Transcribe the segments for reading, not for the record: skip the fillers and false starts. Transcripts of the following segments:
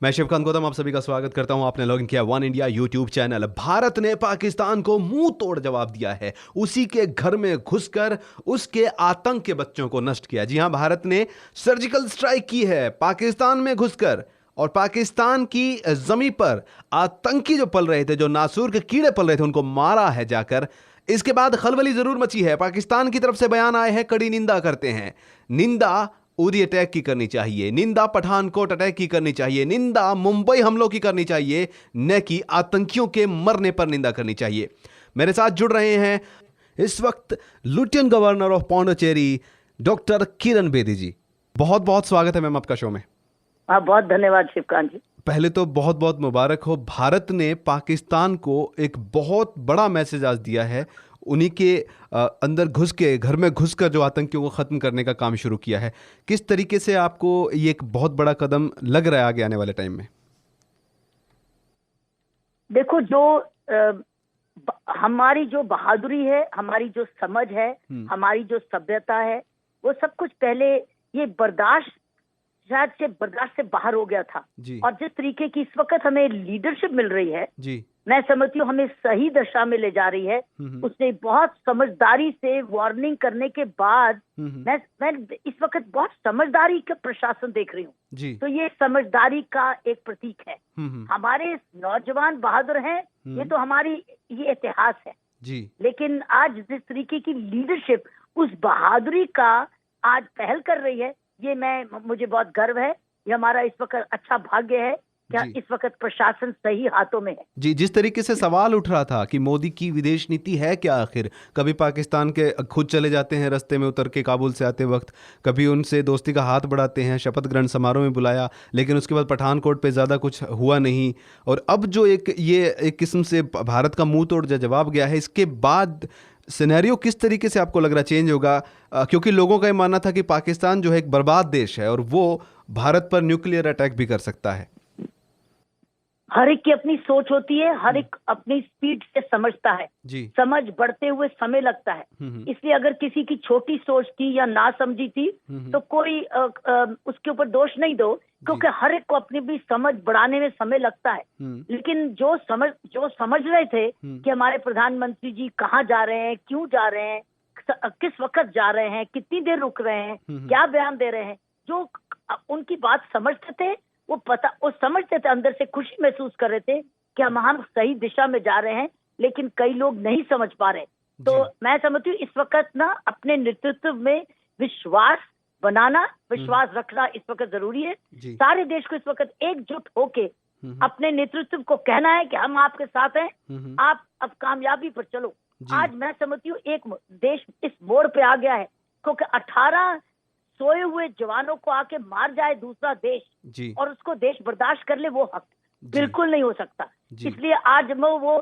मैं शिवकांत गौतम आप सभी का स्वागत करता हूं। आपने लॉगिन किया one India YouTube channel. Bharat ने पाकिस्तान को मुंह तोड़ जवाब दिया है, उसी के घर में घुसकर उसके आतंक के बच्चों को नष्ट किया। जी हां, भारत ने सर्जिकल स्ट्राइक की है पाकिस्तान में घुसकर, और पाकिस्तान की जमीन पर आतंकी जो पल रहे थे, जो नासूर के कीड़े पल रहे थे, उनको मारा है जाकर। इसके बाद खलबली जरूर मची है। पाकिस्तान की तरफ से बयान आए हैं, कड़ी निंदा करते हैं। निंदा उरी अटैक की करनी चाहिए, निंदा पठानकोट अटैक की करनी चाहिए, निंदा मुंबई हमलों की करनी चाहिए, न कि आतंकियों के मरने पर निंदा करनी चाहिए। मेरे साथ जुड़ रहे हैं इस वक्त lieutenant governor of Pondicherry doctor Kiran Bedi ji. बहुत बहुत स्वागत है मैम आपका शो में। हाँ, बहुत धन्यवाद शिवकांत जी। पहले तो बहुत बहुत मुबारक हो। भारत ने पाकिस्तान को एक बहुत बड़ा मैसेज आज दिया है, उन्हीं के अंदर घुस के, घर में घुसकर जो आतंकियों को खत्म करने का काम शुरू किया है। किस तरीके से आपको ये एक बहुत बड़ा कदम लग रहा है आगे आने वाले टाइम में? देखो, हमारी जो बहादुरी है, हमारी जो समझ है, हमारी जो सभ्यता है, वो सब कुछ पहले ये शायद से बर्दाश्त से बाहर हो गया था। और जिस तरीके की इस वक्त हमें लीडरशिप मिल रही है जी, मैं समझती हूँ हमें सही दशा में ले जा रही है। उसने बहुत समझदारी से वार्निंग करने के बाद मैं इस वक्त बहुत समझदारी का प्रशासन देख रही हूँ। तो ये समझदारी का एक प्रतीक है। हमारे नौजवान बहादुर हैं, ये तो हमारी ये इतिहास है जी। लेकिन आज जिस तरीके की लीडरशिप उस बहादुरी का आज पहल कर रही है, ये मुझे बहुत गर्व है। ये हमारा इस वक्त अच्छा भाग्य है क्या इस वक्त प्रशासन सही हाथों में है जी। जिस तरीके से सवाल उठ रहा था कि मोदी की विदेश नीति है क्या आखिर, कभी पाकिस्तान के खुद चले जाते हैं रास्ते में उतर के काबुल से आते वक्त, कभी उनसे दोस्ती का हाथ बढ़ाते हैं, शपथ ग्रहण समारोह में बुलाया, लेकिन उसके बाद पठानकोट पे ज़्यादा कुछ हुआ नहीं। और अब जो एक किस्म से भारत का मुंह तोड़ जवाब गया है, इसके बाद सिनेरियो किस तरीके से आपको लग रहा चेंज होगा? क्योंकि लोगों का ये मानना था कि पाकिस्तान जो है एक बर्बाद देश है और वो भारत पर न्यूक्लियर अटैक भी कर सकता है। हर एक की अपनी सोच होती है, हर एक अपनी स्पीड से समझता है जी। समझ बढ़ते हुए समय लगता है। इसलिए अगर किसी की छोटी सोच थी या ना समझी थी तो कोई उसके ऊपर दोष नहीं दो, क्योंकि हर एक को अपनी भी समझ बढ़ाने में समय लगता है। लेकिन जो समझ रहे थे कि हमारे प्रधानमंत्री जी कहाँ जा रहे हैं, क्यों जा रहे हैं, किस वक्त जा रहे हैं, कितनी देर रुक रहे हैं, क्या बयान दे रहे हैं, जो उनकी बात समझते थे, वो समझते थे, अंदर से खुशी महसूस कर रहे थे कि हम सही दिशा में जा रहे हैं। लेकिन कई लोग नहीं समझ पा रहे। तो मैं समझती हूँ इस वक्त ना अपने नेतृत्व में विश्वास बनाना, विश्वास रखना इस वक्त जरूरी है। सारे देश को इस वक्त एकजुट होके अपने नेतृत्व को कहना है कि हम आपके साथ हैं, आप अब कामयाबी पर चलो। आज मैं समझती हूँ एक देश इस मोड़ पे आ गया है, क्योंकि 18 सोए हुए जवानों को आके मार जाए दूसरा देश और उसको देश बर्दाश्त कर ले, वो हक बिल्कुल नहीं हो सकता। इसलिए आज वो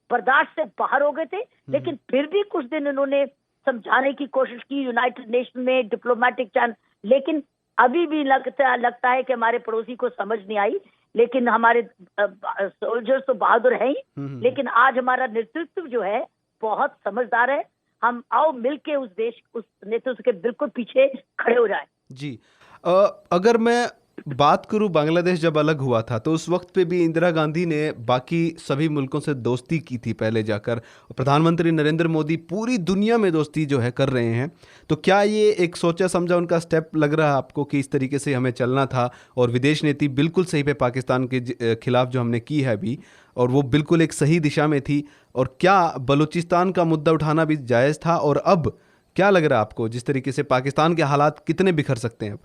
बर्दाश्त से बाहर हो गए थे। लेकिन फिर भी कुछ दिन इन्होंने समझाने की कोशिश की यूनाइटेड नेशन में, डिप्लोमेटिक चैनल, लेकिन अभी भी लगता है कि हमारे पड़ोसी को समझ नहीं आई। लेकिन हमारे सोल्जर्स तो बहादुर हैं ही, लेकिन आज हमारा नेतृत्व जो है बहुत समझदार है। हम आओ मिलके उस नेतृत्व के बिल्कुल पीछे खड़े हो जाए जी। अगर मैं बात करूं, बांग्लादेश जब अलग हुआ था तो उस वक्त पे भी इंदिरा गांधी ने बाकी सभी मुल्कों से दोस्ती की थी पहले जाकर। प्रधानमंत्री नरेंद्र मोदी पूरी दुनिया में दोस्ती जो है कर रहे हैं। तो क्या ये एक सोचा समझा उनका स्टेप लग रहा है आपको कि इस तरीके से हमें चलना था, और विदेश नीति बिल्कुल सही पे पाकिस्तान के खिलाफ जो हमने की है अभी, और वो बिल्कुल एक सही दिशा में थी? और क्या बलूचिस्तान का मुद्दा उठाना भी जायज़ था? और अब क्या लग रहा है आपको, जिस तरीके से पाकिस्तान के हालात कितने बिखर सकते हैं अब?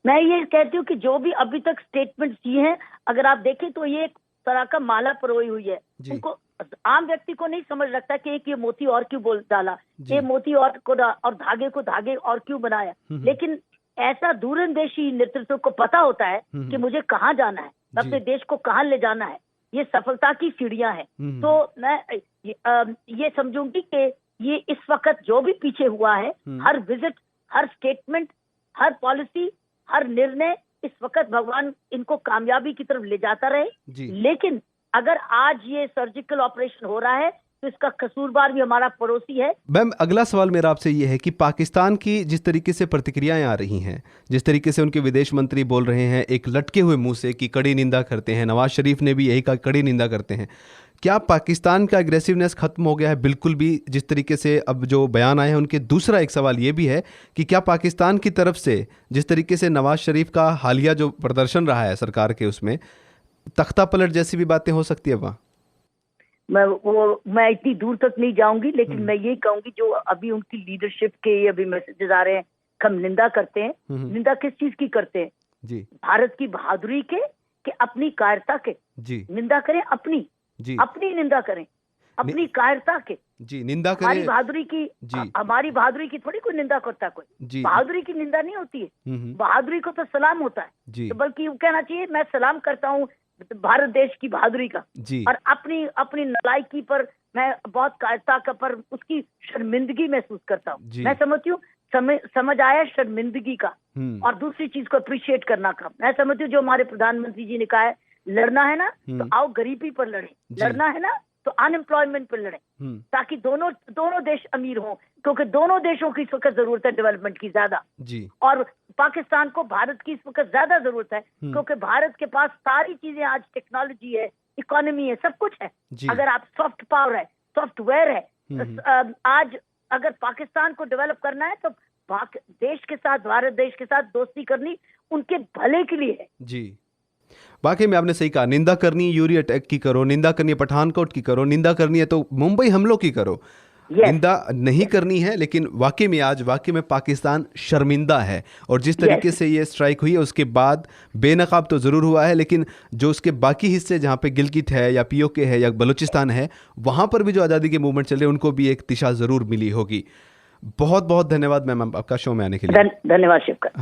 मैं ये कहती हूँ कि जो भी अभी तक स्टेटमेंट किए हैं, अगर आप देखें तो ये एक तरह का माला परोई हुई है। उनको आम व्यक्ति को नहीं समझ लगता कि एक ये मोती और क्यों बोल डाला, ये मोती और धागे और क्यों बनाया। लेकिन ऐसा दूरंदेशी नेतृत्व को पता होता है कि मुझे कहाँ जाना है, अपने देश को कहाँ ले जाना है। ये सफलता की सीढ़ियां हैं। तो मैं ये समझूंगी कि ये इस वक्त जो भी पीछे हुआ है, हर विजिट, हर स्टेटमेंट, हर पॉलिसी, हर निर्णय, इस वक्त भगवान इनको कामयाबी की तरफ ले जाता रहे। लेकिन अगर आज ये सर्जिकल ऑपरेशन हो रहा है तो इसका कसूरवार भी हमारा पड़ोसी है। मैम, अगला सवाल मेरा आपसे ये है कि पाकिस्तान की जिस तरीके से प्रतिक्रियाएं आ रही हैं, जिस तरीके से उनके विदेश मंत्री बोल रहे हैं एक लटके हुए मुंह से कि कड़ी निंदा करते हैं, नवाज शरीफ ने भी यही कहा कड़ी निंदा करते हैं, क्या पाकिस्तान का एग्रेसिवनेस खत्म हो गया है बिल्कुल भी जिस तरीके से अब जो बयान आए हैं उनके? दूसरा एक सवाल ये भी है कि क्या पाकिस्तान की तरफ से जिस तरीके से नवाज शरीफ का हालिया जो प्रदर्शन रहा है सरकार के, उसमें तख्ता पलट जैसी भी बातें हो सकती है वहाँ? मैं इतनी दूर तक नहीं जाऊंगी, लेकिन मैं ये कहूंगी जो अभी उनकी लीडरशिप के अभी मैसेजेस आ रहे हैं, हम निंदा करते हैं। निंदा किस चीज की करते हैं? जी, भारत की बहादुरी के कि अपनी कायरता के? जी, निंदा करें अपनी, जी, अपनी निंदा करें, अपनी कायरता के। जी, निंदा करें। हमारी बहादुरी की, जी, हमारी बहादुरी की थोड़ी कोई निंदा करता कोई। जी, बहादुरी की निंदा नहीं होती है। बहादुरी को तो सलाम होता है। जी, तो बल्कि वो कहना चाहिए मैं सलाम करता हूँ भारत देश की बहादुरी का। जी, और अपनी नलायकी पर मैं बहुत कायरता का पर उसकी शर्मिंदगी महसूस करता हूँ। मैं समझती हूँ समझ आया शर्मिंदगी का और दूसरी चीज को अप्रिशिएट करना का। मैं समझती हूँ जो हमारे प्रधानमंत्री जी ने कहा है, लड़ना है ना तो आओ गरीबी पर लड़े, लड़ना है ना तो अनएम्प्लॉयमेंट पर लड़े, ताकि दोनों देश अमीर हों, क्योंकि दोनों देशों की इस वक्त जरूरत है डेवलपमेंट की ज्यादा। और पाकिस्तान को भारत की इस वक्त ज्यादा जरूरत है, क्योंकि भारत के पास सारी चीजें आज टेक्नोलॉजी है, इकोनॉमी है, सब कुछ है। अगर आप सॉफ्ट पावर है, सॉफ्टवेयर है, आज अगर पाकिस्तान को डेवलप करना है तो देश के साथ, भारत देश के साथ दोस्ती करनी उनके भले के लिए है। जी, वाकई में आपने सही कहा। निंदा करनी है यूरी अटैक की करो, निंदा करनी है पठानकोट की करो, निंदा करनी है तो मुंबई हमलों की करो। निंदा नहीं करनी है, लेकिन वाकई में आज वाकई में पाकिस्तान शर्मिंदा है। और जिस तरीके से ये स्ट्राइक हुई है उसके बाद बेनकाब तो ज़रूर हुआ है, लेकिन जो उसके बाकी हिस्से जहाँ पे गिलगित है या पीओके है या बलूचिस्तान है, वहाँ पर भी जो आज़ादी के मूवमेंट चल रहे हैं उनको भी एक दिशा ज़रूर मिली होगी। बहुत बहुत धन्यवाद मैम आपका शो में आने के लिए। धन्यवाद शिवकर।